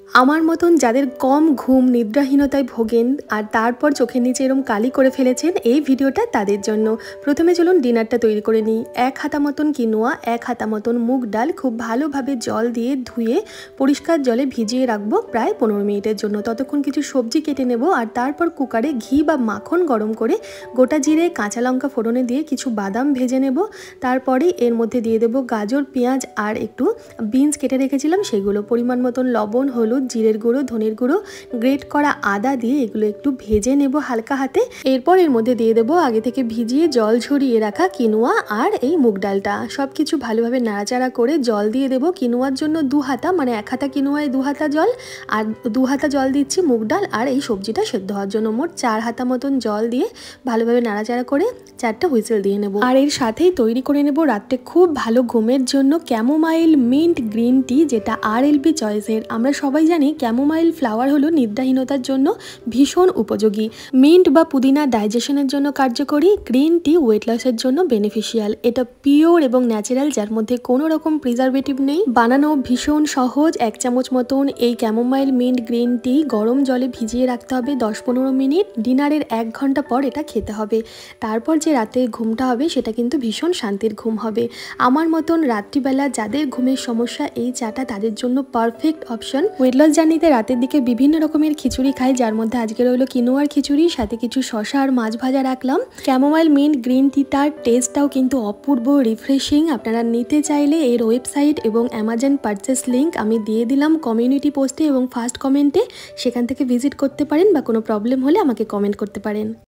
আমার মতন যাদের কম ঘুম নিদ্রাহীনতায় ভোগেন আর তারপর চোখের নিচে এরম কালি করে ফেলেছেন, এই ভিডিওটা তাদের জন্য। প্রথমে চলুন ডিনারটা তৈরি করে নিই। 1 হাতা মতন কিনোয়া, 1 হাতা মতন মুগ ডাল খুব ভালোভাবে জল দিয়ে ধুয়ে পরিষ্কার জলে ভিজিয়ে রাখবো প্রায় 15 মিনিটের জন্য। ততক্ষণ কিছু সবজি কেটে নেব আর তারপর কুকারে ঘি বা মাখন গরম করে গোটা জিরে কাঁচা লঙ্কা ফোড়নে দিয়ে কিছু বাদাম ভেজে নেব। তারপরে এর মধ্যে দিয়ে দেবো গাজর, পেঁয়াজ আর একটু বিনস কেটে রেখেছিলাম সেগুলো। পরিমাণ মতন লবণ, হলুদ, জিরের গুঁড়ো, ধনের গুঁড়ো, গ্রেট করা আদা দিয়ে এগুলো একটু ভেজে নেব হালকা হাতে। এরপর এর মধ্যে দিয়ে দেবো আগে থেকে ভিজিয়ে জল ঝরিয়ে রাখা কিনোয়া আর এই মুগ ডালটা। সব কিছু ভালোভাবে নাড়াচাড়া করে জল দিয়ে দেবো। কিনোয়ার জন্য 2 হাতা, মানে 1 হাতা কিনোয়ায় 2 হাতা জল, আর 2 হাতা জল দিচ্ছি মুগ ডাল আর এই সবজিটা সেদ্ধ হওয়ার জন্য। মোট 4 হাতা মতন জল দিয়ে ভালোভাবে নাড়াচাড়া করে 4টা হুইসেল দিয়ে নেব। আর এর সাথেই তৈরি করে নেব রাত্রে খুব ভালো ঘুমের জন্য ক্যামোমাইল মিন্ট গ্রিন টি, যেটা RLB চয়েসের। আমরা সবাই জানি ক্যামোমাইল ফ্লাওয়ার হলো নিদ্রাহীনতার জন্য ভীষণ উপযোগী। মিন্ট বা পুদিনা ডাইজেশনের জন্য কার্যকরী, গ্রিন টি ওয়েট লসের জন্য বেনিফিশিয়াল। এটা পিওর এবং ন্যাচারাল, যার মধ্যে কোনো রকম প্রিজারভেটিভ নেই। বানানো ভীষণ সহজ। 1 চামচ মতন এই ক্যামোমাইল মিন্ট গ্রিন টি গরম জলে ভিজিয়ে রাখতে হবে 10-15 মিনিট। ডিনারের 1 ঘন্টা পর এটা খেতে হবে। তারপর যে রাতে ঘুমটা হবে সেটা কিন্তু ভীষণ শান্তির ঘুম হবে। আমার মতন রাত্রিবেলা যাদের ঘুমের সমস্যা, এই চাটা তাদের জন্য পারফেক্ট অপশন। ওয়েট লস জার্নিতে রাতের দিকে বিভিন্ন রকমের খিচুড়ি খাই, যার মধ্যে আজকে রইলো কিনোয়ার খিচুড়ি, সাথে কিছু শসা আর মাছ ভাজা রাখলাম। ক্যামোমাইল মিন্ট গ্রিন টিটার টেস্টটাও কিন্তু অপূর্ব রিফ্রেশিং। আপনারা নিতে চাইলে এর ওয়েবসাইট এবং অ্যামাজন পারচেস লিঙ্ক আমি দিয়ে দিলাম কমিউনিটি পোস্টে এবং ফার্স্ট কমেন্টে, সেখান থেকে ভিজিট করতে পারেন বা কোনো প্রবলেম হলে আমাকে কমেন্ট করতে পারেন।